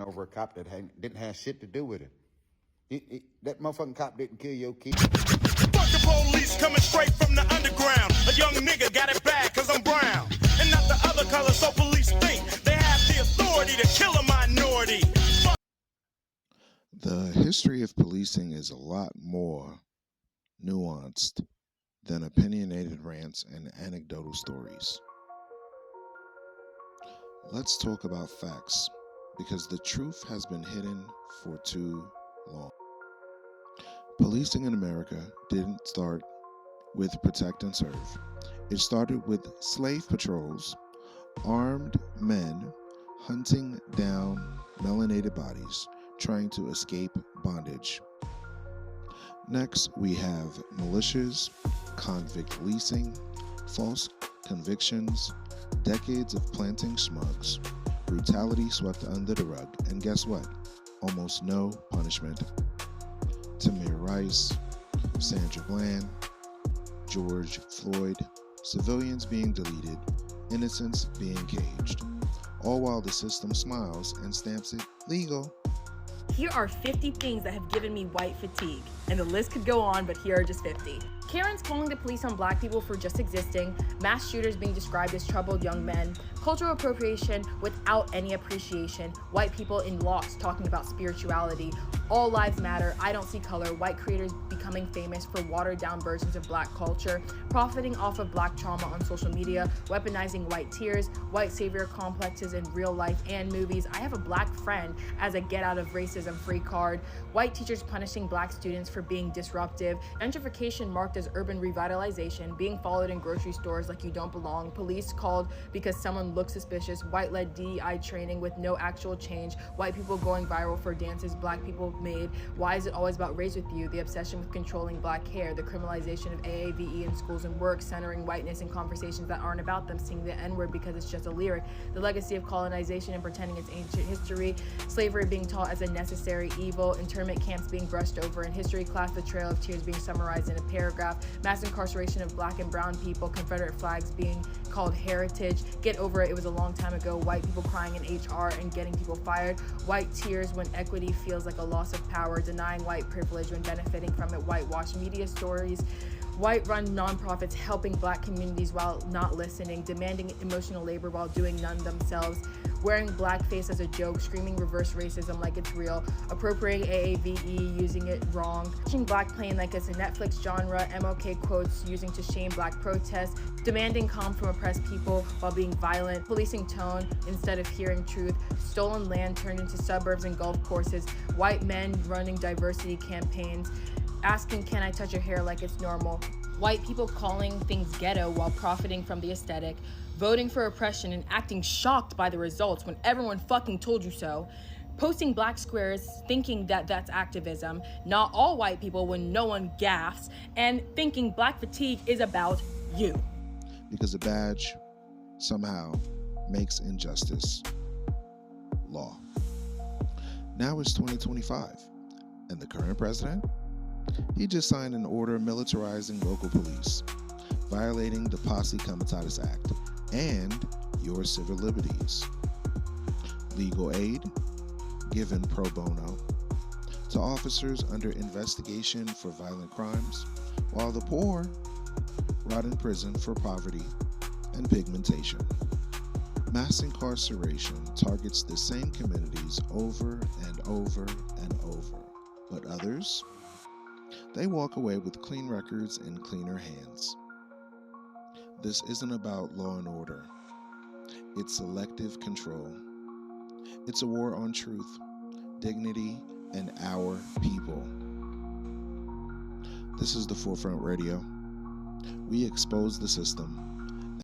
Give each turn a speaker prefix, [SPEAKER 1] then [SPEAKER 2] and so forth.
[SPEAKER 1] over a cop that didn't have shit to do with it. That motherfucking cop didn't kill your kid.
[SPEAKER 2] Fuck the police coming straight from the underground. A young nigga got it bad cause I'm brown. And not the other color, so police think they have the authority to kill a minority.
[SPEAKER 3] The history of policing is a lot more nuanced than opinionated rants and anecdotal stories. Let's talk about facts, because the truth has been hidden for too long. Policing in America didn't start with protect and serve. It started with slave patrols, armed men hunting down melanated bodies, trying to escape bondage. Next, we have militias, convict leasing, false convictions, decades of planting smugs, brutality swept under the rug, and guess what? Almost no punishment. Tamir Rice, Sandra Bland, George Floyd, civilians being deleted, innocents being caged, all while the system smiles and stamps it legal.
[SPEAKER 4] Here are 50 things that have given me white fatigue, and the list could go on, but here are just 50. Karens calling the police on black people for just existing, mass shooters being described as troubled young men, cultural appropriation without any appreciation, white people in locks talking about spirituality, all lives matter, I don't see color, white creators becoming famous for watered down versions of black culture, profiting off of black trauma on social media, weaponizing white tears, white savior complexes in real life and movies. I have a black friend as a get out of racism free card, white teachers punishing black students for being disruptive, gentrification marked as urban revitalization, being followed in grocery stores like you don't belong, police called because someone looks suspicious, white-led DEI training with no actual change, white people going viral for dances black people made, why is it always about race with you, the obsession with controlling black hair, the criminalization of AAVE in schools and work, centering whiteness in conversations that aren't about them, singing the N-word because it's just a lyric, the legacy of colonization and pretending it's ancient history, slavery being taught as a necessary evil, internment camps being brushed over in history class, the Trail of Tears being summarized in a paragraph, mass incarceration of black and brown people, Confederate flags being called heritage, get over it was a long time ago, white people crying in HR and getting people fired, white tears when equity feels like a loss of power, denying white privilege when benefiting from it, whitewash media stories, white-run nonprofits helping black communities while not listening, demanding emotional labor while doing none themselves, wearing blackface as a joke, screaming reverse racism like it's real, appropriating AAVE, using it wrong, watching black playing like it's a Netflix genre, MLK quotes using to shame black protests, demanding calm from oppressed people while being violent, policing tone instead of hearing truth, stolen land turned into suburbs and golf courses, white men running diversity campaigns, asking can I touch your hair like it's normal, white people calling things ghetto while profiting from the aesthetic, voting for oppression and acting shocked by the results when everyone fucking told you so, posting black squares thinking that that's activism, not all white people when no one gaffs, and thinking black fatigue is about you.
[SPEAKER 3] Because a badge somehow makes injustice law. Now it's 2025, and the current president, he just signed an order militarizing local police, violating the Posse Comitatus Act and your civil liberties. Legal aid given pro bono to officers under investigation for violent crimes, while the poor rot in prison for poverty and pigmentation. Mass incarceration targets the same communities over and over and over, but others, they walk away with clean records and cleaner hands. This isn't about law and order. It's selective control. It's a war on truth, dignity, and our people. This is the Forefront Radio. We expose the system.